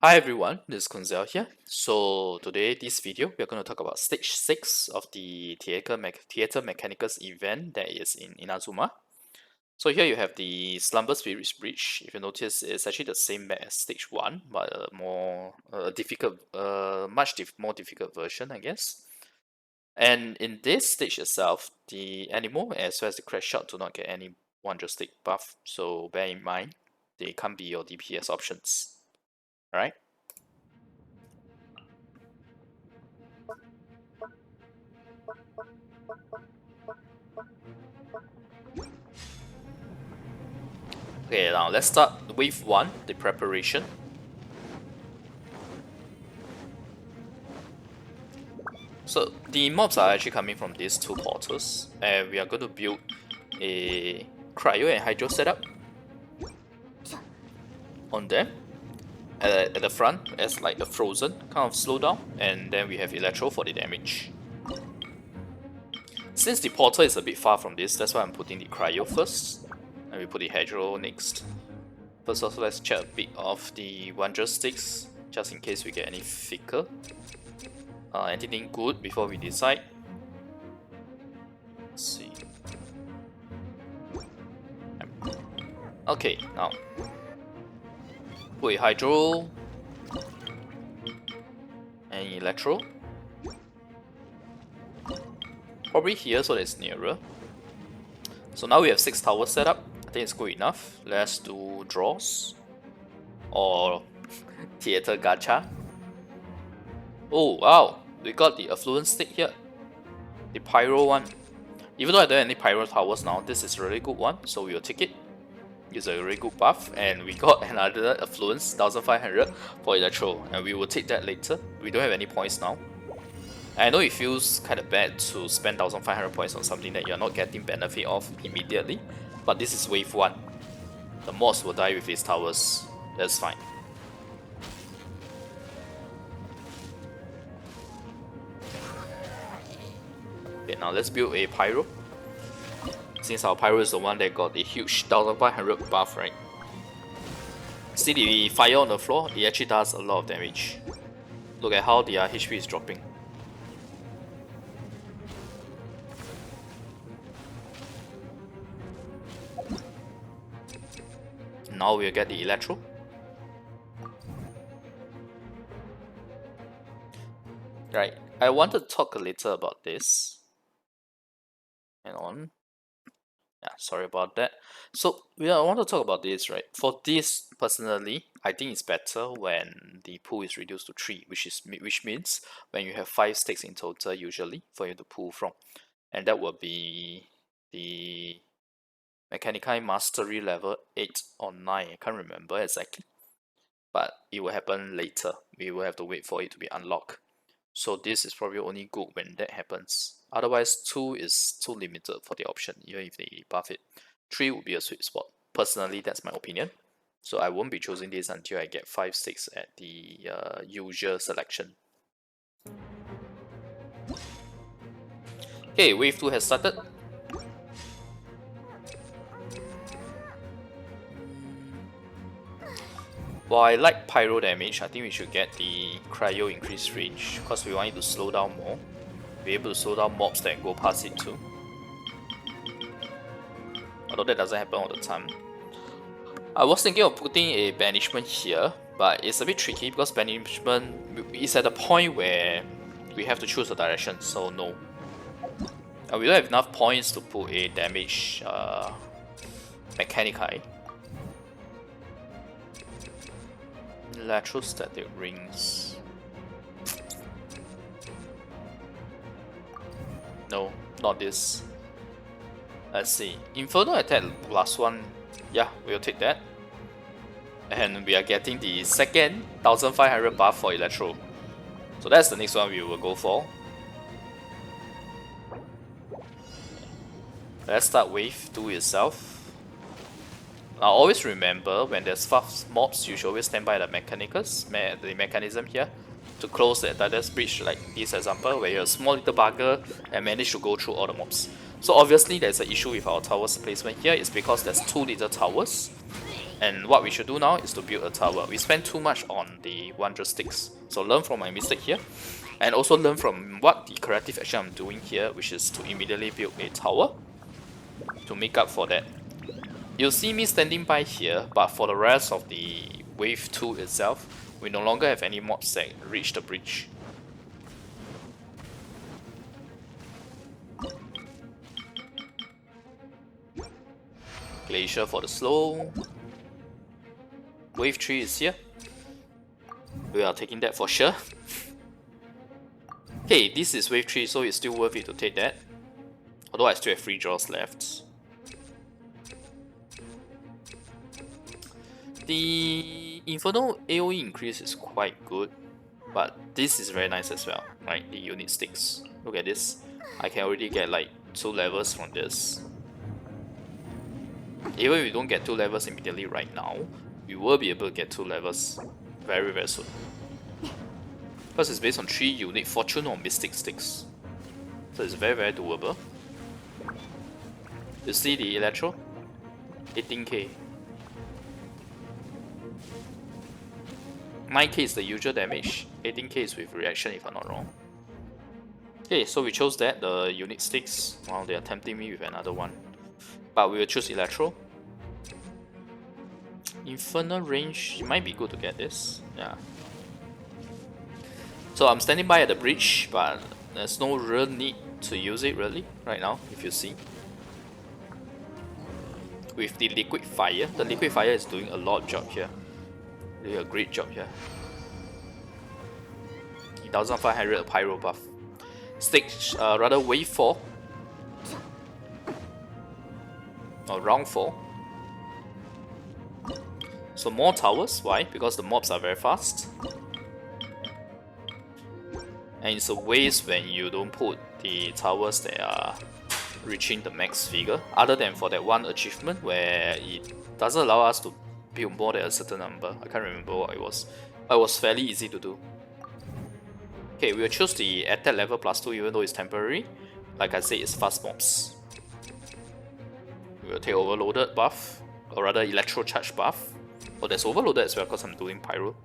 Hi everyone, this is Koinzell here. So today, this video, we're going to talk about stage 6 of the Theater Mechanicus event that is in Inazuma. So here you have the Slumber Spirit's Breach. If you notice, it's actually the same map as stage 1, but a more difficult, more difficult version, I guess. And in this stage itself, the animal as well as the crash shot do not get any 100 stick buff, so bear in mind, they can't be your DPS options. Alright? Okay, now let's start wave 1, the preparation. So the mobs are actually coming from these two portals, and we are going to build a cryo and hydro setup on them at the front as like the frozen kind of slowdown, and then we have Electro for the damage. Since the portal is a bit far from this, that's why I'm putting the cryo first, and we put the hydro next. First off, let's check a bit of the wonder sticks, just in case we get any thicker. Anything good before we decide. Let's see. Okay, now put a hydro and electro. Probably here so that it's nearer. So now we have 6 towers set up. I think it's good enough. Let's do draws or theater gacha. Oh wow, we got the affluent stick here, the Pyro one. Even though I don't have any Pyro towers now, this is a really good one, so we will take it. It's a really good buff, and we got another affluence 1500 for Electro, and we will take that later. We don't have any points now. I know it feels kind of bad to spend 1500 points on something that you're not getting benefit of immediately, but this is wave 1. The mods will die with these towers, that's fine. Okay, now let's build a Pyro. Since our Pyro is the one that got the huge 1500 buff, right? See the fire on the floor? It actually does a lot of damage. Look at how their HP is dropping. Now we'll get the Electro. Right, I want to talk a little about this. Hang on. Yeah, sorry about that. So I want to talk about this, right? For this, personally, I think it's better when the pool is reduced to 3, which means when you have 5 sticks in total, usually, for you to pull from. And that will be the Mechanicus Mastery level 8 or 9, I can't remember exactly. But it will happen later. We will have to wait for it to be unlocked. So this is probably only good when that happens. Otherwise, 2 is too limited for the option, even if they buff it. 3 would be a sweet spot. Personally, that's my opinion. So I won't be choosing this until I get 5 sticks at the usual selection. Okay, wave 2 has started. While I like Pyro damage, I think we should get the Cryo increased range, because we want it to slow down more. Be able to slow down mobs that go past it too. Although that doesn't happen all the time. I was thinking of putting a banishment here, but it's a bit tricky because banishment is at a point where we have to choose a direction, so no. We don't have enough points to put a damage Mechanicus. Electrostatic rings. No, not this. Let's see. Inferno attack +1. Yeah, we'll take that. And we are getting the second 1500 buff for Electro. So that's the next one we will go for. Let's start wave 2 itself. Now always remember, when there's fast mobs, you should always stand by the Mechanicus, the mechanism here, to close the entire breach, like this example, where you're a small little bugger and manage to go through all the mobs. So obviously there's an issue with our towers placement here, it's because there's 2 little towers. And what we should do now is to build a tower. We spent too much on the 100 sticks. So learn from my mistake here. And also learn from what the corrective action I'm doing here, which is to immediately build a tower to make up for that. You'll see me standing by here, but for the rest of the wave 2 itself, we no longer have any mobs that reach the bridge. Glacier for the slow. Wave 3 is here. We are taking that for sure. Okay, this is wave 3, so it's still worth it to take that. Although I still have 3 draws left. The Inferno AoE increase is quite good, but this is very nice as well, right? The unit sticks. Look at this. I can already get like 2 levels from this. Even if we don't get 2 levels immediately right now, we will be able to get 2 levels very, very soon. Because it's based on 3 unique Fortune or Mystic sticks. So it's very, very doable. You see the Electro? 18k. 9k is the usual damage, 18k is with reaction if I'm not wrong. Okay, so we chose that, the unit sticks. Wow, they are tempting me with another one. But we will choose Electro. Infernal range, it might be good to get this, yeah. So I'm standing by at the bridge, but there's no real need to use it really, right now, if you see. With the liquid fire, the liquid fire is doing a lot of job here. Doing a great job here. 1500 Pyro buff. Stage, rather wave 4. Or round 4. So more towers, why? Because the mobs are very fast. And it's a waste when you don't put the towers that are reaching the max figure. Other than for that one achievement where it doesn't allow us to build more than a certain number. I can't remember what it was. But it was fairly easy to do. Okay, we will choose the attack level +2 even though it's temporary. Like I said, it's fast mobs. We will take overloaded buff, or rather electro charge buff. Oh, there's overloaded as well because I'm doing Pyro.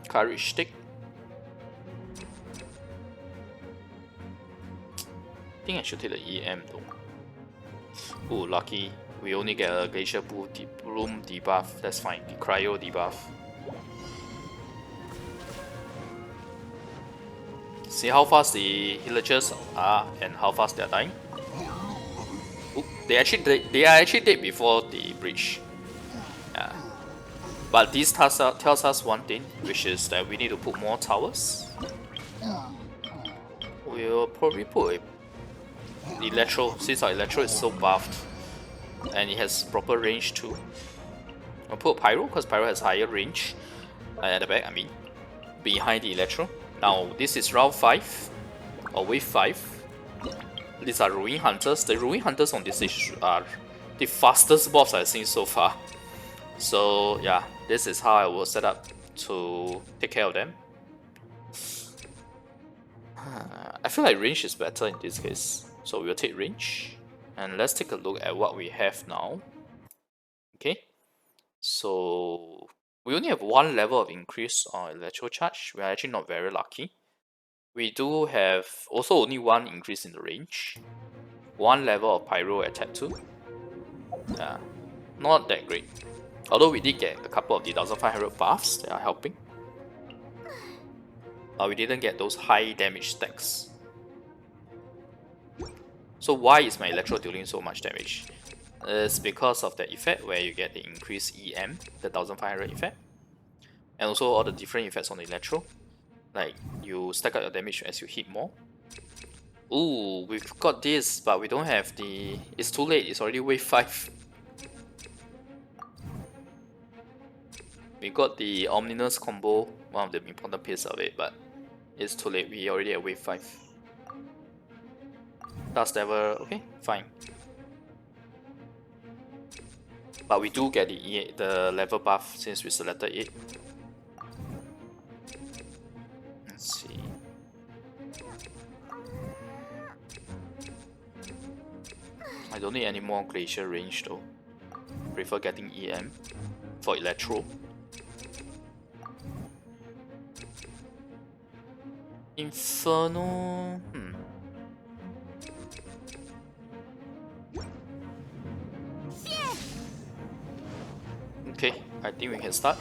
Courage stick. I think I should take the EM though. Oh, lucky. We only get a Glacier Bloom debuff. That's fine. The Cryo debuff. See how fast the villagers are and how fast they are dying. Ooh, they are actually dead before the breach. Yeah. But this tells us one thing, which is that we need to put more towers. We'll probably put a Electro, since our Electro is so buffed and it has proper range too. I'll put Pyro because Pyro has higher range at the back, I mean, behind the Electro. Now this is round 5 or wave 5. These are Ruin Hunters. The Ruin Hunters on this stage are the fastest mobs I've seen so far. So yeah, this is how I will set up to take care of them. I feel like range is better in this case. So we'll take range. And let's take a look at what we have now. Okay. So we only have 1 level of increase on electro charge. We are actually not very lucky. We do have also only 1 increase in the range. 1 level of Pyro at tab 2. Yeah, not that great. Although we did get a couple of the 1500 buffs that are helping. We didn't get those high damage stacks. So why is my Electro dealing so much damage? It's because of that effect where you get the increased EM, the 1500 effect. And also all the different effects on the Electro. Like you stack up your damage as you hit more. Ooh, we've got this, but we don't have the... It's too late, it's already wave 5. We got the Ominous combo, one of the important pieces of it, but it's too late, we already at wave 5. Dust Devil, okay, fine. But we do get the level buff since we selected it. Let's see. need any more Glacier range though. Prefer getting EM for Electro. Inferno... Okay, I think we can start.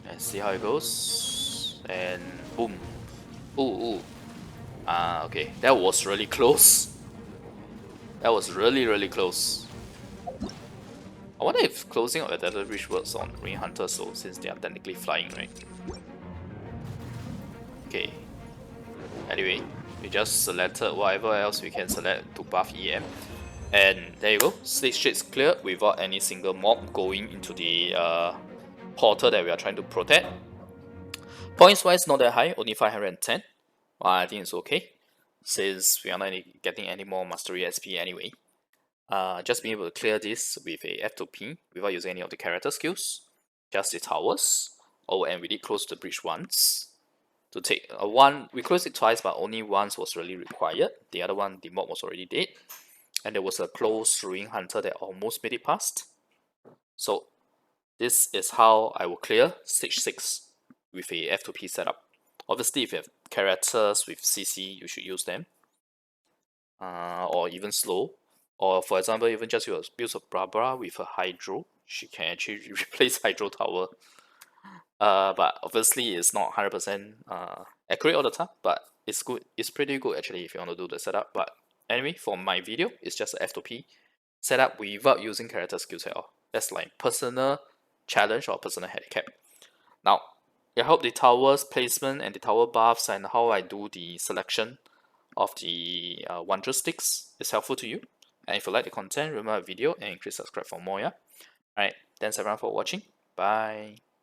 Let's see how it goes. And boom. Ooh. Okay, that was really close. That was really close. I wonder if closing of Adaptive Reach works on Ring Hunter, so since they are technically flying, right? Okay. Anyway, we just selected whatever else we can select to buff EM. And there you go, stage straight's clear without any single mob going into the portal that we are trying to protect. Points wise, not that high, only 510. Well, I think it's okay, since we are not getting any more Mastery SP anyway. Just being able to clear this with a F2P without using any of the character skills, just the towers. Oh, and we did close the bridge once. To take we closed it twice, but only once was really required. The other one, the mob was already dead. And there was a close Ring Hunter that almost made it past. So this is how I will clear stage 6 with a F2P setup. Obviously, if you have characters with CC, you should use them. Or even slow. Or for example, even just use a Barbara with a Hydro. She can actually replace Hydro Tower. But obviously it's not 100% accurate all the time, but it's good. It's pretty good actually if you want to do the setup. But anyway, for my video, it's just a F2P setup without using character skills at all. That's like personal challenge or personal handicap. Now, I hope the towers placement and the tower buffs and how I do the selection of the Wondrous Sticks is helpful to you. And if you like the content, remember the video and click subscribe for more, yeah? Alright, thanks everyone for watching. Bye.